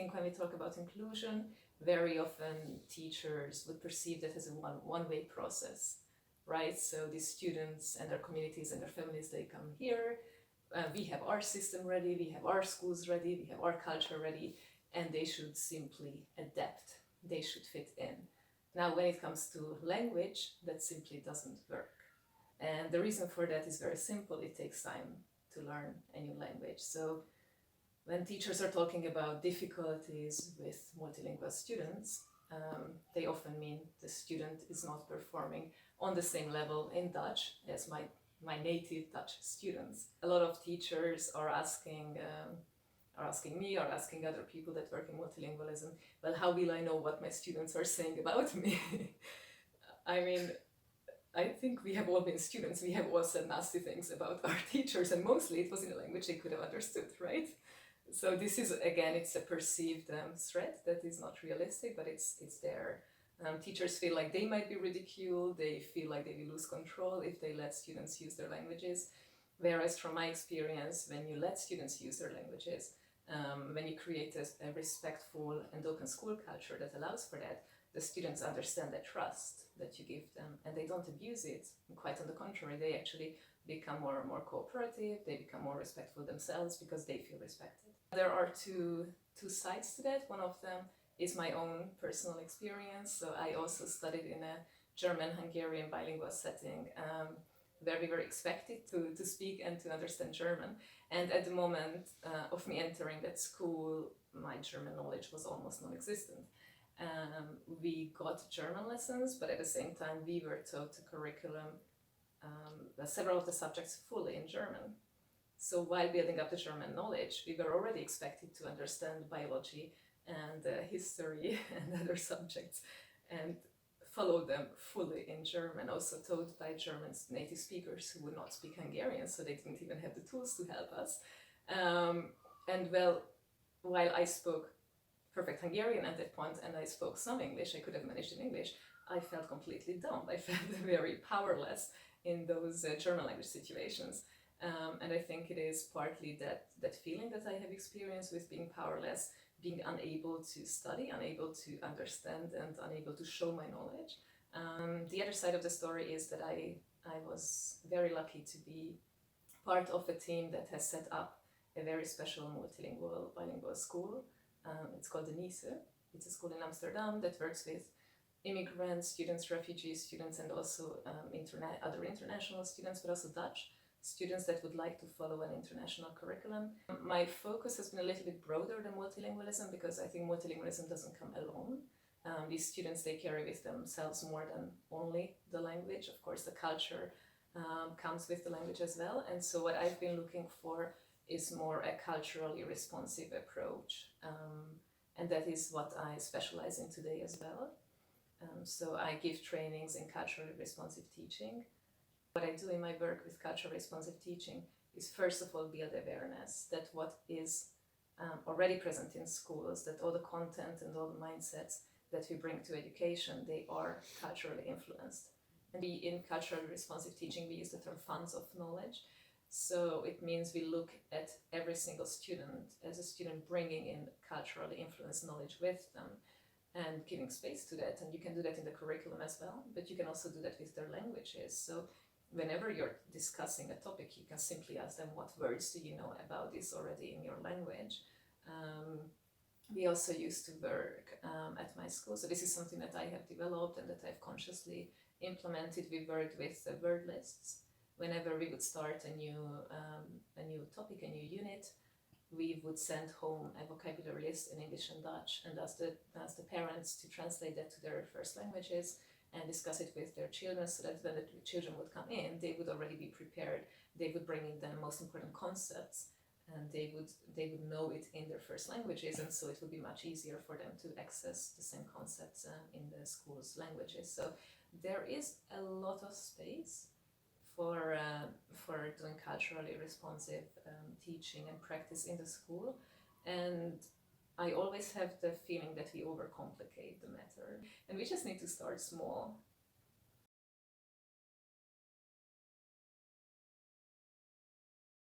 think when we talk about inclusion, very often teachers would perceive that as a one-way process, right? So these students and their communities and their families, they come here, we have our system ready, we have our schools ready, we have our culture ready, and they should simply adapt, they should fit in. Now, when it comes to language, that simply doesn't work. And the reason for that is very simple. It takes time to learn a new language. So when teachers are talking about difficulties with multilingual students, they often mean the student is not performing on the same level in Dutch as my native Dutch students. A lot of teachers are asking me or asking other people that work in multilingualism, well, how will I know what my students are saying about me? I mean, I think we have all been students. We have all said nasty things about our teachers, and mostly it was in a language they could have understood, right? So this is, again, it's a perceived threat that is not realistic, but it's there. Teachers feel like they might be ridiculed, they feel like they will lose control if they let students use their languages. Whereas from my experience, when you let students use their languages, when you create a respectful and open school culture that allows for that, the students understand the trust that you give them and they don't abuse it. Quite on the contrary, they actually become more and more cooperative, they become more respectful themselves because they feel respected. There are two sides to that. One of them is my own personal experience. So I also studied in a German-Hungarian bilingual setting where we were expected to speak and to understand German. And at the moment of me entering that school, my German knowledge was almost non-existent. We got German lessons, but at the same time we were taught the curriculum, several of the subjects fully in German. So while building up the German knowledge, we were already expected to understand biology and history and other subjects and follow them fully in German, also taught by German native speakers who would not speak Hungarian, so they didn't even have the tools to help us. And well, while I spoke perfect Hungarian at that point and I spoke some English, I could have managed in English, I felt completely dumb. I felt very powerless in those German language situations. And I think it is partly that feeling that I have experienced with being powerless, being unable to study, unable to understand, and unable to show my knowledge. The other side of the story is that I was very lucky to be part of a team that has set up a very special multilingual bilingual school. It's called the NISE. It's a school in Amsterdam that works with immigrants, students, refugee students, and also other international students, but also Dutch students that would like to follow an international curriculum. My focus has been a little bit broader than multilingualism because I think multilingualism doesn't come alone. These students, they carry with themselves more than only the language. Of course, the culture comes with the language as well. And so what I've been looking for is more a culturally responsive approach. And that is what I specialize in today as well. So I give trainings in culturally responsive teaching. What I do in my work with culturally responsive teaching is first of all build awareness that what is already present in schools, that all the content and all the mindsets that we bring to education, they are culturally influenced. And in culturally responsive teaching, we use the term funds of knowledge. So it means we look at every single student as a student bringing in culturally influenced knowledge with them and giving space to that. And you can do that in the curriculum as well, but you can also do that with their languages. So whenever you're discussing a topic, you can simply ask them, what words do you know about this already in your language? We also used to work at my school. So this is something that I have developed and that I've consciously implemented. We worked with the word lists. Whenever we would start a new topic, a new unit, we would send home a vocabulary list in English and Dutch and ask the parents to translate that to their first languages and discuss it with their children so that when the children would come in, they would already be prepared. They would bring in the most important concepts and they would know it in their first languages, and so it would be much easier for them to access the same concepts in the school's languages. So there is a lot of space for doing culturally responsive teaching and practice in the school, and I always have the feeling that we overcomplicate the matter, and we just need to start small.